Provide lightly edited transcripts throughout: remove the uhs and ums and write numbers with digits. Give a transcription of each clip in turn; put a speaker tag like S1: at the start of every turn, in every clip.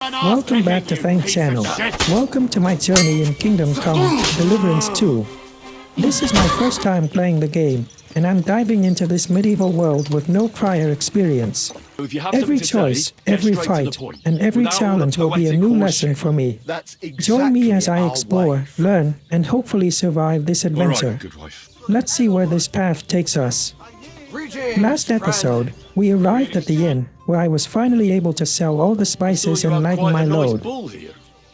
S1: Welcome back to Thank Channel. Welcome to my journey in Kingdom Come Deliverance II. This is my first time playing the game, and I'm diving into this medieval world with no prior experience. Every choice, every fight, and every challenge will be a new lesson for me. Join me as I explore, learn, and hopefully survive this adventure. Let's see where this path takes us. Last episode, we arrived at the inn, where I was finally able to sell all the spices and lighten my load.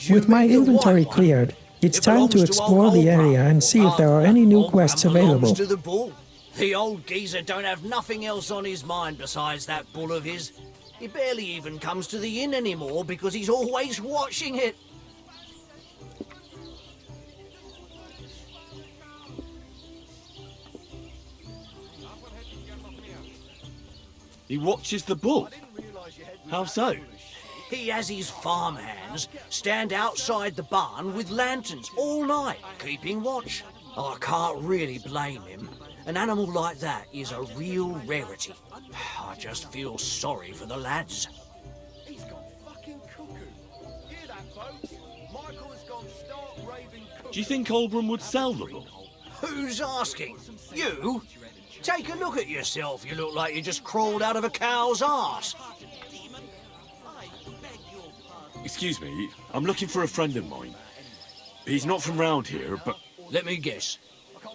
S1: With my inventory cleared, it's time to explore the area and see if there are any new quests available.
S2: The old geezer don't have nothing else on his mind besides that bull of his. He barely even comes to the inn anymore because he's always watching it.
S3: He watches the bull? How so?
S2: He has his farmhands stand outside the barn with lanterns all night, keeping watch. I can't really blame him. An animal like that is a real rarity. I just feel sorry for the lads.
S4: He's gone fucking cuckoo. Hear that, folks? Michael has gone stark raving cuckoo.
S3: Do you think Oldham would sell the bull?
S2: Who's asking? You? Take a look at yourself. You look like you just crawled out of a cow's arse.
S3: Excuse me, I'm looking for a friend of mine. He's not from round here, but...
S2: Let me guess.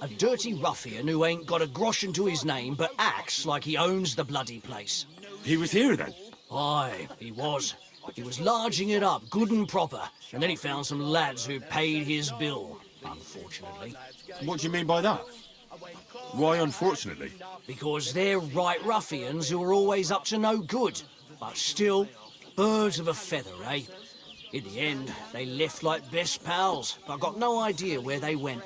S2: A dirty ruffian who ain't got a groschen to his name but acts like he owns the bloody place.
S3: He was here then?
S2: Aye, he was. He was larging it up, good and proper, and then he found some lads who paid his bill, unfortunately.
S3: What do you mean by that? Why unfortunately?
S2: Because they're right ruffians who are always up to no good. But still, birds of a feather, eh? In the end, they left like best pals, but I've got no idea where they went.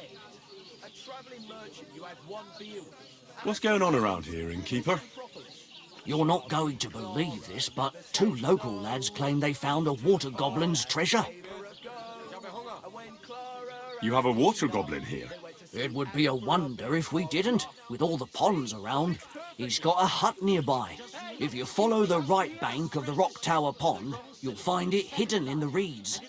S3: What's going on around here, innkeeper?
S2: You're not going to believe this, but 2 local lads claim they found a water goblin's treasure.
S3: You have a water goblin here?
S2: It would be a wonder if we didn't, with all the ponds around. He's got a hut nearby. If you follow the right bank of the Rock Tower Pond, you'll find it hidden in the reeds.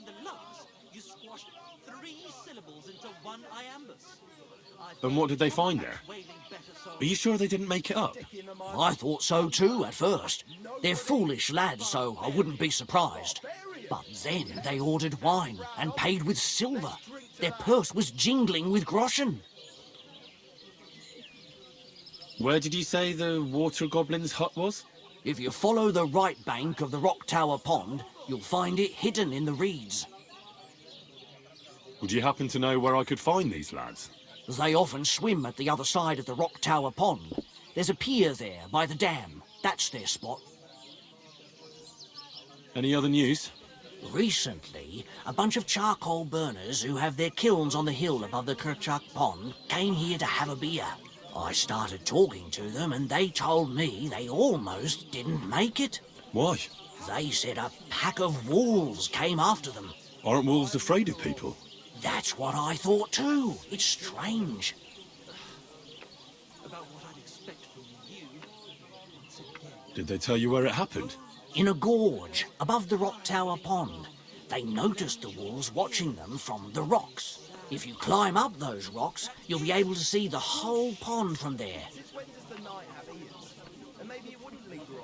S3: And what did they find there? Are you sure they didn't make it up?
S2: I thought so too at first. They're foolish lads, so I wouldn't be surprised. But then they ordered wine and paid with silver. Their purse was jingling with groschen.
S3: Where did you say the water goblin's hut was?
S2: If you follow the right bank of the Rock Tower Pond, you'll find it hidden in the reeds.
S3: Would you happen to know where I could find these lads?
S2: They often swim at the other side of the Rock Tower Pond. There's a pier there by the dam. That's their spot.
S3: Any other news?
S2: Recently, a bunch of charcoal burners who have their kilns on the hill above the Kerchak Pond came here to have a beer. I started talking to them and they told me they almost didn't make it.
S3: Why?
S2: They said a pack of wolves came after them.
S3: Aren't wolves afraid of people?
S2: That's what I thought too. It's strange.
S3: Did they tell you where it happened?
S2: In a gorge above the Rock Tower Pond. They noticed the wolves watching them from the rocks. If you climb up those rocks, you'll be able to see the whole pond from there.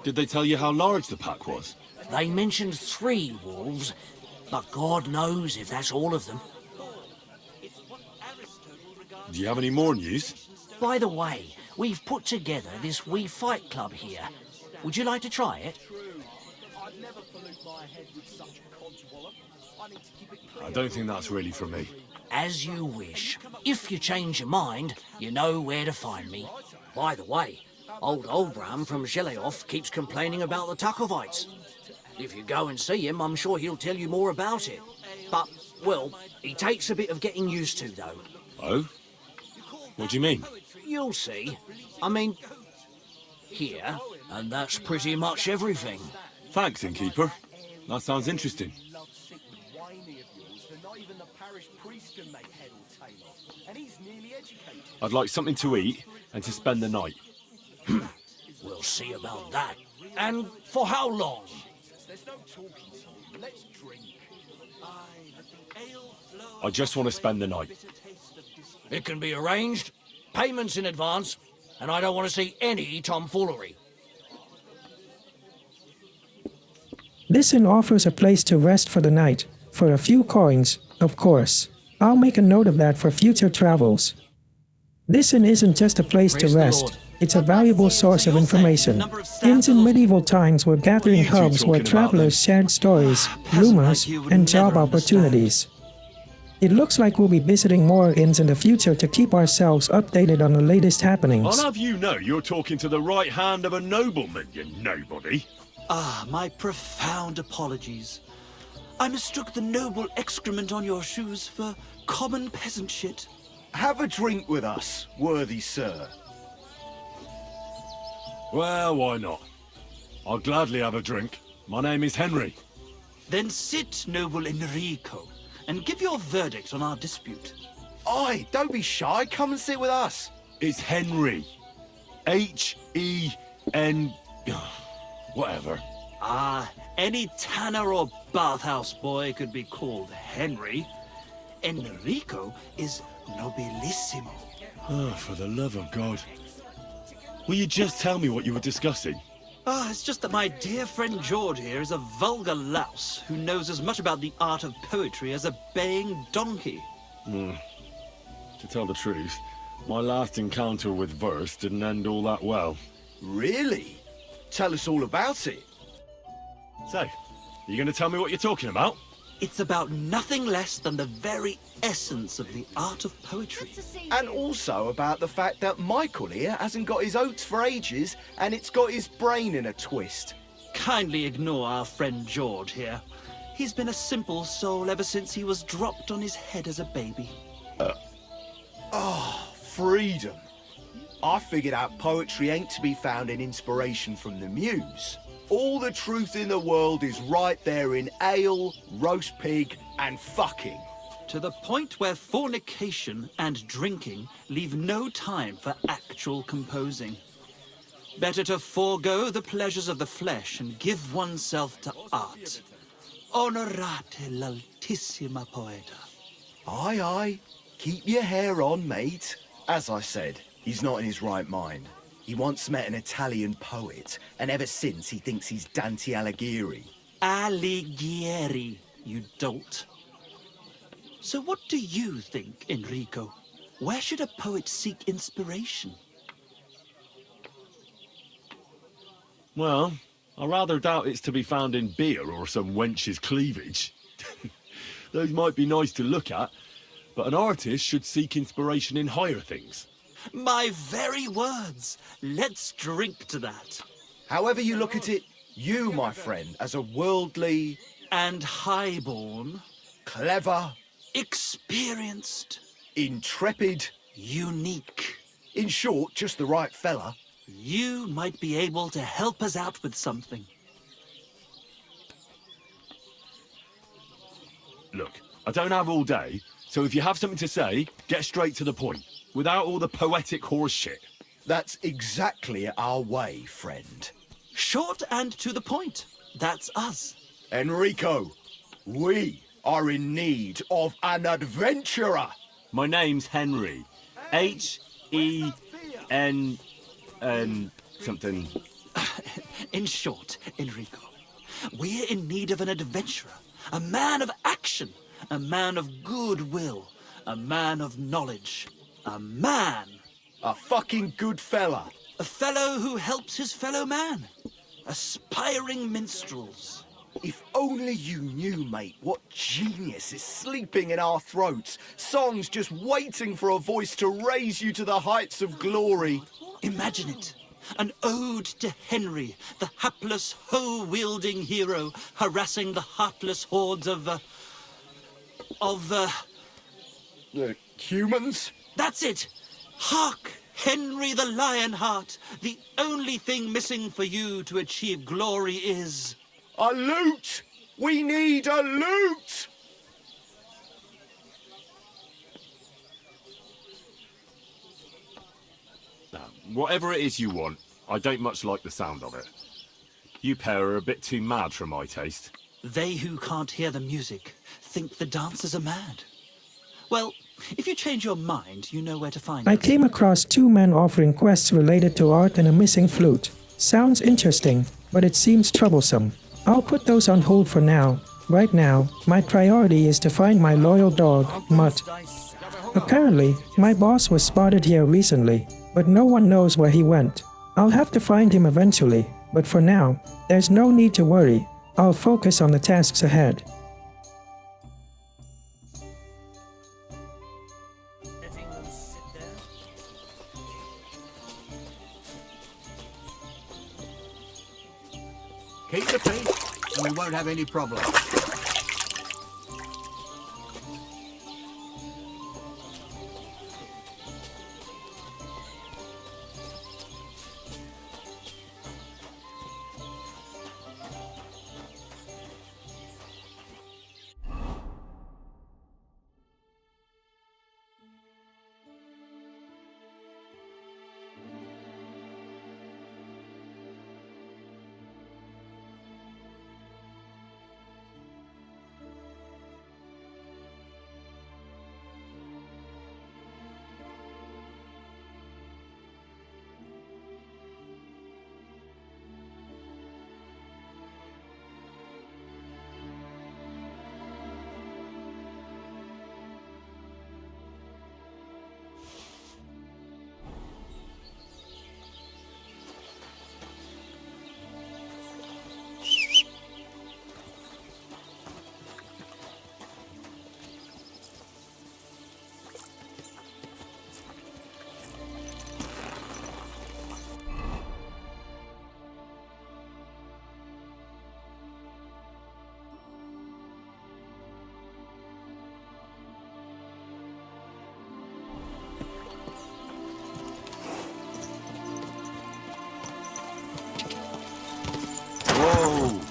S3: Did they tell you how large the pack was?
S2: They mentioned 3 wolves, but God knows if that's all of them.
S3: Do you have any more news?
S2: By the way, we've put together this wee fight club here. Would you like to try it?
S3: I don't think that's really for me.
S2: As you wish. If you change your mind, you know where to find me. By the way, old Olbram from Zheleov keeps complaining about the Takovites. If you go and see him, I'm sure he'll tell you more about it. But, well, he takes a bit of getting used to, though.
S3: Oh? What do you mean?
S2: You'll see. I mean, here, and that's pretty much everything.
S3: Thanks, innkeeper. That sounds interesting. I'd like something to eat and to spend the night.
S2: We'll see about that. And for how long?
S4: There's no talking to you. Let's drink.
S3: I just want to spend the night.
S2: It can be arranged. Payments in advance. And I don't want to see any tomfoolery.
S1: This inn offers a place to rest for the night, for a few coins, of course. I'll make a note of that for future travels. This inn isn't just a place to
S2: Praise the
S1: rest,
S2: Lord.
S1: it's a valuable source of information. Inns in medieval times were gathering
S3: What are you two
S1: hubs where
S3: talking about,
S1: travelers shared stories, rumors, and job opportunities. It looks like we'll be visiting more inns in the future to keep ourselves updated on the latest happenings.
S3: I'll have you know you're talking to the right hand of a nobleman, you nobody.
S5: Ah, my profound apologies. I mistook the noble excrement on your shoes for common peasant shit.
S4: Have a drink with us, worthy sir.
S3: Well, why not? I'll gladly have a drink. My name is Henry.
S5: Then sit, noble Enrico, and give your verdict on our dispute.
S4: Aye, don't be shy. Come and sit with us.
S3: It's Henry. H-E-N... whatever.
S5: Ah, any tanner or bathhouse boy could be called Henry. Enrico is nobilissimo.
S3: Oh, for the love of God. Will you just tell me what you were discussing?
S5: Ah, it's just that my dear friend George here is a vulgar louse who knows as much about the art of poetry as a baying donkey.
S3: To tell the truth, my last encounter with verse didn't end all that well.
S4: Really? Tell us all about it.
S3: So, you going to tell me what you're talking about?
S5: It's about nothing less than the very essence of the art of poetry.
S4: And also about the fact that Michael here hasn't got his oats for ages and it's got his brain in a twist.
S5: Kindly ignore our friend George here. He's been a simple soul ever since he was dropped on his head as a baby.
S4: Freedom. I figured out poetry ain't to be found in inspiration from the muse. All the truth in the world is right there in ale, roast pig, and fucking.
S5: To the point where fornication and drinking leave no time for actual composing. Better to forego the pleasures of the flesh and give oneself to art. Onorate l'altissima poeta.
S4: Aye, aye. Keep your hair on, mate. As I said, he's not in his right mind. He once met an Italian poet, and ever since he thinks he's Dante Alighieri.
S5: Alighieri, you dolt. So what do you think, Enrico? Where should a poet seek inspiration?
S3: Well, I rather doubt it's to be found in beer or some wench's cleavage. Those might be nice to look at, but an artist should seek inspiration in higher things.
S5: My very words. Let's drink to that.
S4: However you look at it, you, my friend, as a worldly,
S5: And highborn,
S4: clever,
S5: experienced,
S4: intrepid,
S5: unique.
S4: in short, just the right fella.
S5: You might be able to help us out with something.
S3: Look, I don't have all day, so if you have something to say, get straight to the point, without all the poetic horse shit.
S4: That's exactly our way, friend.
S5: Short and to the point. That's us.
S4: Enrico, we are in need of an adventurer.
S3: My name's Henry. H-E-N... something.
S5: In short, Enrico, we're in need of an adventurer, a man of action, a man of goodwill, a man of knowledge, a man,
S4: A fucking good fella.
S5: a fellow who helps his fellow man, aspiring minstrels.
S4: If only you knew, mate, what genius is sleeping in our throats. Songs just waiting for a voice to raise you to the heights of glory.
S5: Imagine it. An ode to Henry, the hapless, hoe-wielding hero, harassing the heartless hordes of
S4: Humans?
S5: That's it! Hark, Henry the Lionheart! The only thing missing for you to achieve glory is...
S4: A loot! We need a loot!
S3: Now, whatever it is you want, I don't much like the sound of it. You pair are a bit too mad for my taste.
S5: They who can't hear the music think the dancers are mad. Well, if you change your mind, you know where to find
S1: I
S5: us.
S1: came across two men offering quests related to art and a missing flute. Sounds interesting, but it seems troublesome. I'll put those on hold for now. Right now, my priority is to find my loyal dog, Mutt. Apparently, my boss was spotted here recently, but no one knows where he went. I'll have to find him eventually, but for now, there's no need to worry. I'll focus on the tasks ahead.
S6: Keep the peace, and we won't have any problems.
S3: Whoa!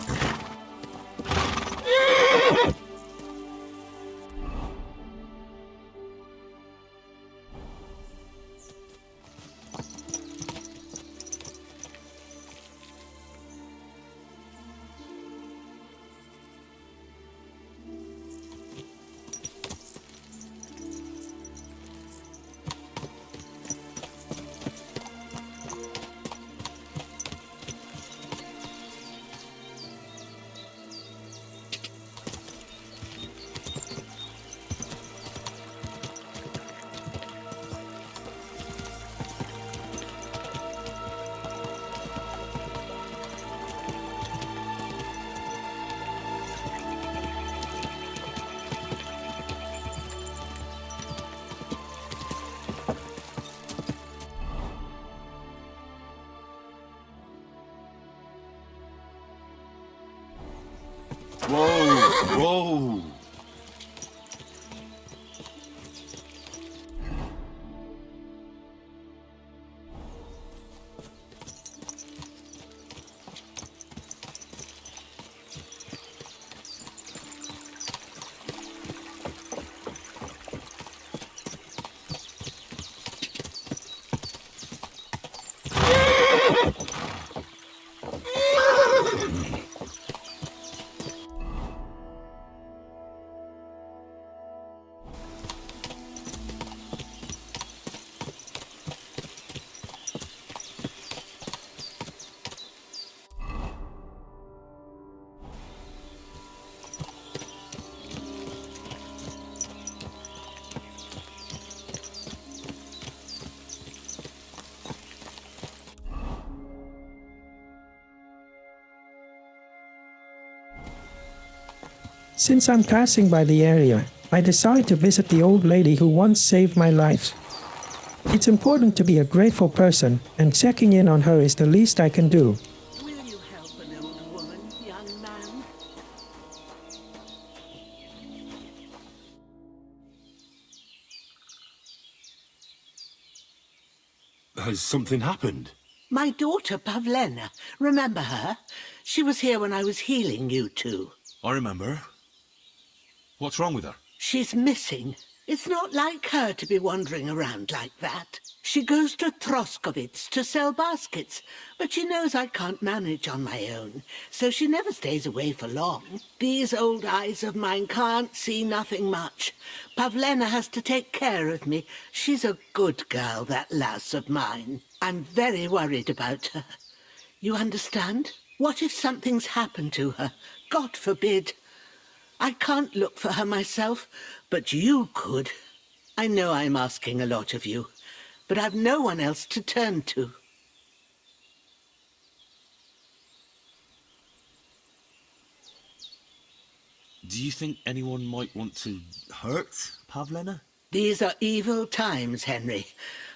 S3: Whoa! Whoa!
S1: Since I'm passing by the area, I decide to visit the old lady who once saved my life. It's important to be a grateful person, and checking in on her is the least I can do.
S7: Will you help an old woman, young man?
S3: Has something happened?
S7: My daughter, Pavlena. Remember her? She was here when I was healing you two.
S3: I remember. What's wrong with her?
S7: She's missing. It's not like her to be wandering around like that. She goes to Troskovitz to sell baskets, but she knows I can't manage on my own, so she never stays away for long. These old eyes of mine can't see nothing much. Pavlena has to take care of me. She's a good girl, that lass of mine. I'm very worried about her. You understand? What if something's happened to her? God forbid. I can't look for her myself, but you could. I know I'm asking a lot of you, but I've no one else to turn to.
S3: Do you think anyone might want to hurt Pavlena?
S7: These are evil times, Henry.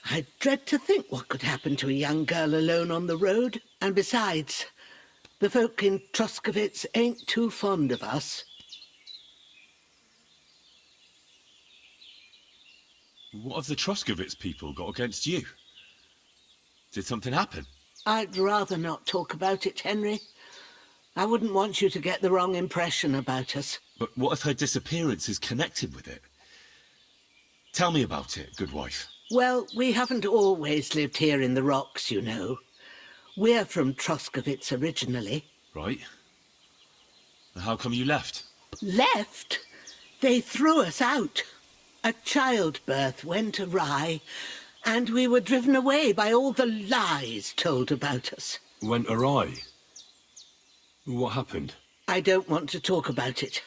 S7: I dread to think what could happen to a young girl alone on the road. And besides, the folk in Troskovitz ain't too fond of us.
S3: What have the Troskovitz people got against you? Did something happen?
S7: I'd rather not talk about it, Henry. I wouldn't want you to get the wrong impression about us.
S3: But what if her disappearance is connected with it? Tell me about it, good wife.
S7: Well, we haven't always lived here in the rocks, you know. We're from Troskovitz originally.
S3: Right. And how come you left?
S7: Left? They threw us out. A childbirth went awry, and we were driven away by all the lies told about us.
S3: Went awry? What happened?
S7: I don't want to talk about it.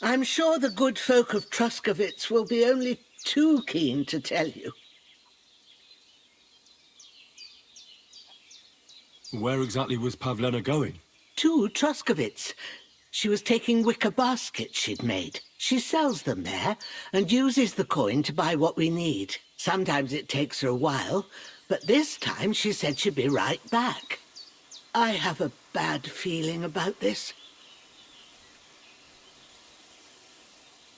S7: I'm sure the good folk of Troskovitz will be only too keen to tell you.
S3: Where exactly was Pavlena going?
S7: To Troskovitz. She was taking wicker baskets she'd made. She sells them there and uses the coin to buy what we need. Sometimes it takes her a while, but this time she said she'd be right back. I have a bad feeling about this.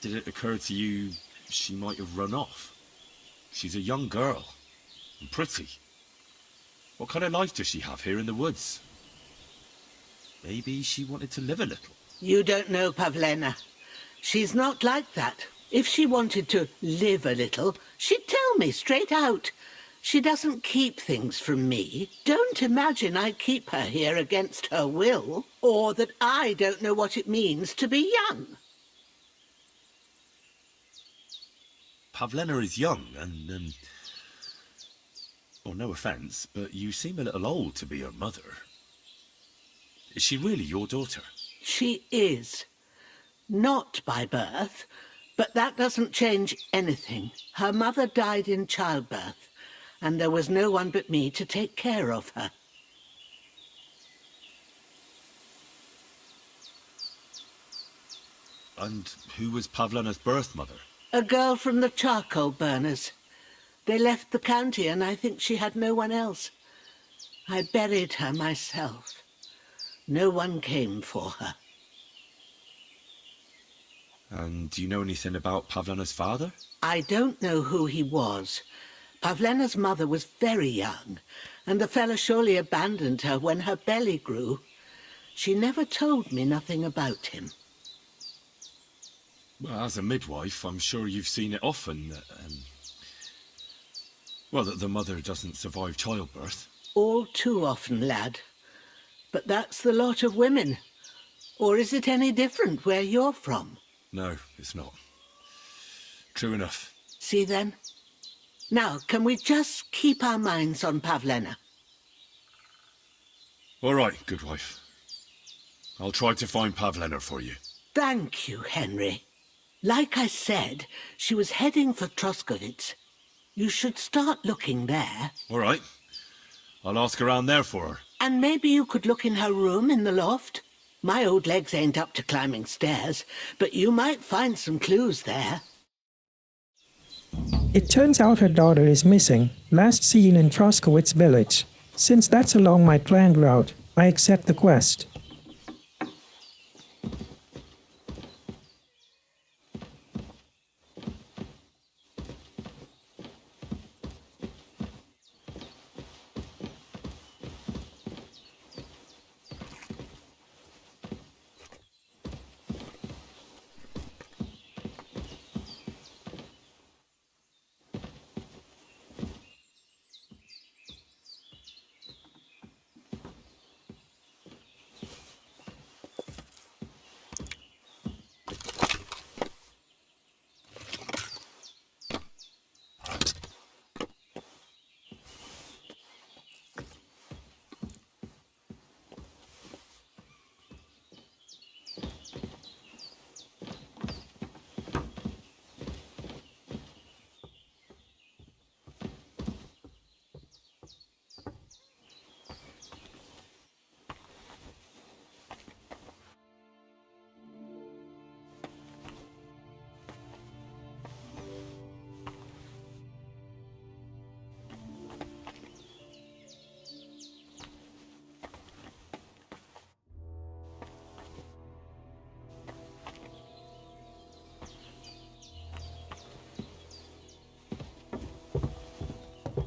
S3: Did it occur to you she might have run off? She's a young girl, and pretty. What kind of life does she have here in the woods? Maybe she wanted to live a little.
S7: You don't know Pavlena. She's not like that. If she wanted to live a little, she'd tell me straight out. She doesn't keep things from me. Don't imagine I keep her here against her will, or that I don't know what it means to be young.
S3: Pavlena is young and, well, no offence, but you seem a little old to be her mother. Is she really your daughter?
S7: She is. Not by birth, but that doesn't change anything. Her mother died in childbirth, and there was no one but me to take care of her.
S3: And who was Pavlena's birth mother?
S7: A girl from the charcoal burners. They left the county, and I think she had no one else. I buried her myself. No one came for her.
S3: And do you know anything about Pavlena's father?
S7: I don't know who he was. Pavlena's mother was very young, and the fella surely abandoned her when her belly grew. She never told me nothing about him.
S3: Well, as a midwife, I'm sure you've seen it often that, well, that the mother doesn't survive childbirth.
S7: All too often, lad. But that's the lot of women. Or is it any different where you're from?
S3: No, it's not. True enough.
S7: See then? Now, can we just keep our minds on Pavlena?
S3: All right, good wife. I'll try to find Pavlena for you.
S7: Thank you, Henry. Like I said, she was heading for Troskovitz. You should start looking there.
S3: All right. I'll ask around there for her.
S7: And maybe you could look in her room in the loft. My old legs ain't up to climbing stairs, but you might find some clues there.
S1: It turns out her daughter is missing, last seen in Troskowitz village. Since that's along my planned route, I accept the quest.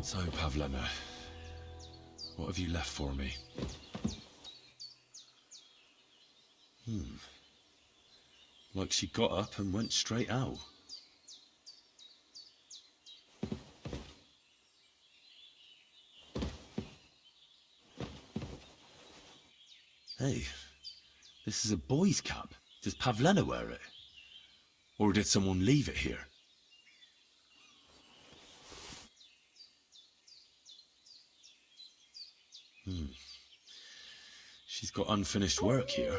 S3: So, Pavlena, what have you left for me? Like she got up and went straight out. Hey, this is a boy's cap. Does Pavlena wear it? Or did someone leave it here? She's got unfinished work here.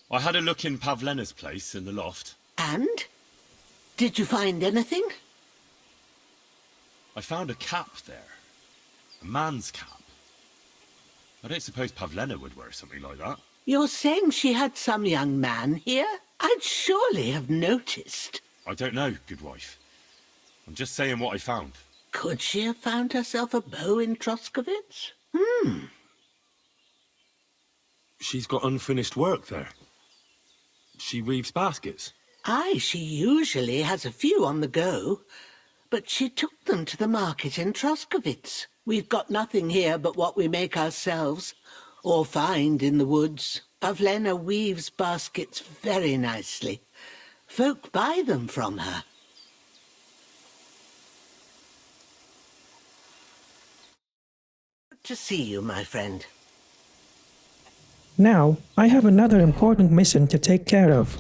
S3: I had a look in Pavlena's place in the loft.
S7: And? Did you find anything?
S3: I found a cap there. A man's cap. I don't suppose Pavlena would wear something like that.
S7: You're saying she had some young man here? I'd surely have noticed.
S3: I don't know, good wife. I'm just saying what I found.
S7: Could she have found herself a beau in Troskovitz?
S3: She's got unfinished work there. She weaves baskets.
S7: Aye, she usually has a few on the go, but she took them to the market in Troskovitz. We've got nothing here but what we make ourselves, or find in the woods. Pavlena weaves baskets very nicely. Folk buy them from her. Good to see you, my friend.
S1: Now, I have another important mission to take care of.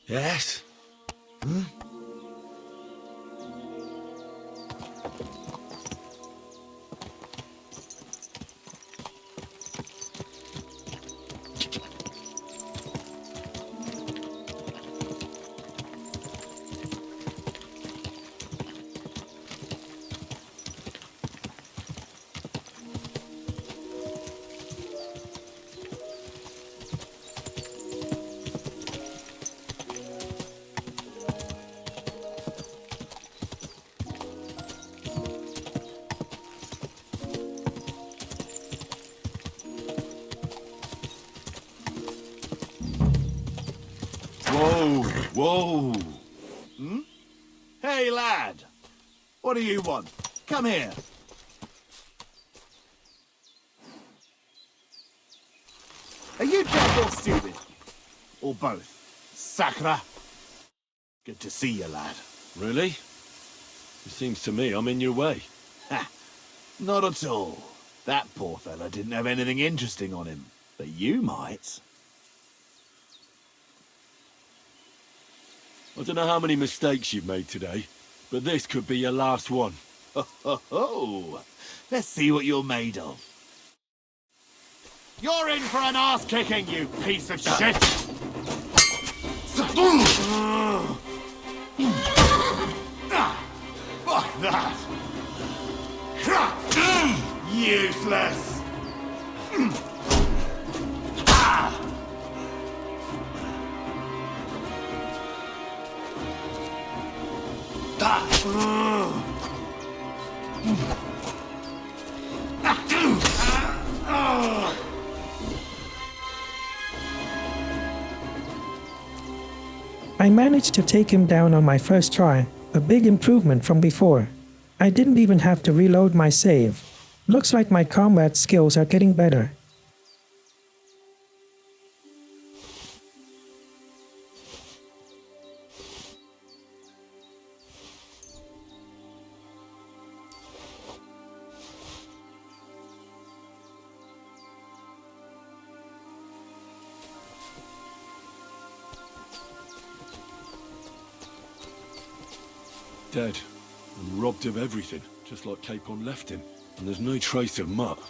S3: Yes?
S4: Whoa! Hey, lad! What do you want? Come here. Are you deaf or stupid? Or both? Sakra? Good to see you, lad.
S3: Really? It seems to me I'm in your way.
S4: Ha! Not at all. That poor fella didn't have anything interesting on him. But you might.
S3: I don't know how many mistakes you've made today, but this could be your last one.
S4: Ho, ho, ho! Let's see what you're made of. You're in for an ass-kicking, you piece of shit! that. Useless.
S1: I managed to take him down on my first try, a big improvement from before. I didn't even have to reload my save. Looks like my combat skills are getting better.
S3: Dead, and robbed of everything, just like Capon left him. And there's no trace of Mutt.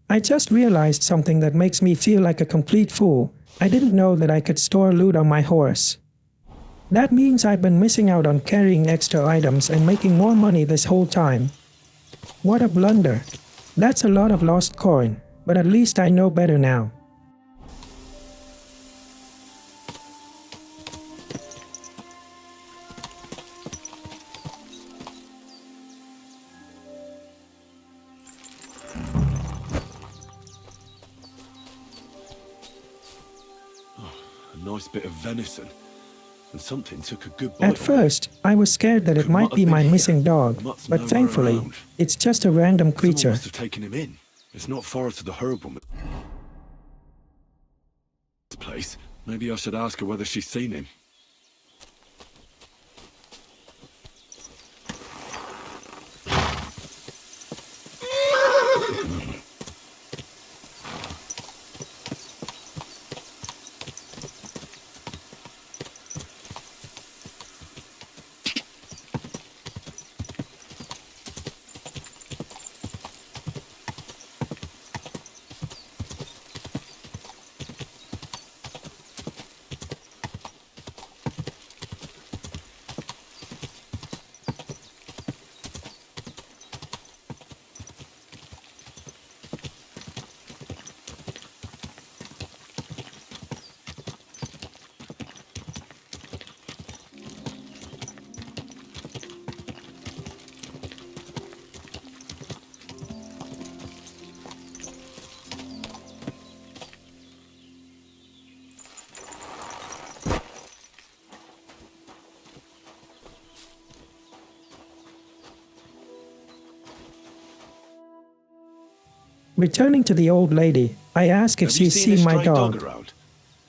S3: I just realized something that makes me feel like a complete fool. I didn't know that I could store loot on my horse. That means I've been missing out on carrying extra items and making more money this whole time. What a blunder. That's a lot of lost coin, but at least I know better now. Nice bit of venison, and something took a good bite.
S1: At first, I was scared that it might be my missing dog, but thankfully, it's just a random creature.
S3: Someone must have taken him in. It's not far to the herb woman's place. Maybe I should ask her whether she's seen him.
S1: Returning to the old lady, I ask if
S3: Have you
S1: she's
S3: seen a
S1: seen my
S3: stray dog
S1: dog.
S3: around?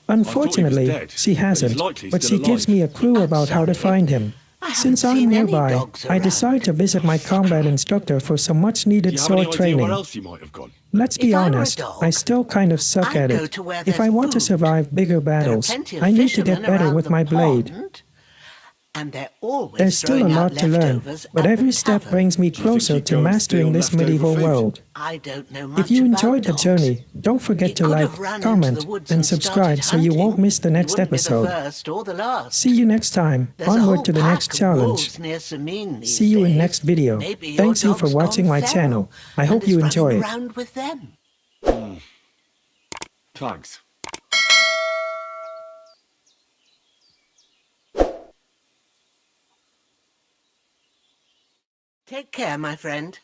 S1: Unfortunately,
S3: dead,
S1: she
S3: but he's
S1: hasn't,
S3: likely
S1: but
S3: still
S1: she gives
S3: alive.
S1: me a clue
S7: I'm
S1: about how to
S7: sorry.
S1: find him.
S7: I haven't
S1: Since I'm
S7: seen any
S1: nearby,
S7: dogs
S1: I decide
S7: around.
S1: to visit my combat instructor for some much-needed
S3: Do you have any
S1: sword
S3: idea where
S1: training.
S3: else you might have gone?
S1: Let's be
S7: If I were a
S1: honest,
S7: dog,
S1: I still kind of suck
S7: I'd
S1: at
S7: go
S1: it.
S7: to where
S1: If I
S7: there's
S1: want to
S7: food.
S1: survive bigger
S7: There are
S1: battles,
S7: plenty of
S1: I need to
S7: fishermen
S1: get better
S7: around
S1: with
S7: the
S1: my blade.
S7: pond, and they're always
S1: There's still a
S7: throwing out
S1: lot to learn,
S7: leftovers
S1: but
S7: at
S1: every
S7: the
S1: step
S7: tavern.
S1: brings me
S3: Do you think
S1: closer
S3: you'd
S1: to
S3: go and
S1: mastering
S3: steal
S1: this
S3: leftover
S1: medieval
S3: food?
S1: world.
S7: I don't know much
S1: If you
S7: about
S1: enjoyed the
S7: dogs.
S1: journey, don't forget
S7: He
S1: to
S7: could
S1: like,
S7: have run into
S1: comment,
S7: the woods
S1: and
S7: started
S1: subscribe so you won't
S7: hunting.
S1: miss the
S7: He
S1: next
S7: wouldn't be
S1: episode.
S7: the first or the last.
S1: See you next time.
S7: There's a
S1: Onward
S7: whole
S1: to the next
S7: pack of
S1: challenge.
S7: wolves near Sameen these
S1: See you in
S7: days.
S1: next video.
S7: Maybe your
S1: Thanks you for
S7: dog's
S1: watching
S7: gone
S1: my
S7: feral
S1: channel. I
S7: and
S1: hope
S7: is
S1: you
S7: running
S1: enjoy it.
S7: around with them.
S3: Thanks.
S7: Take care, my friend.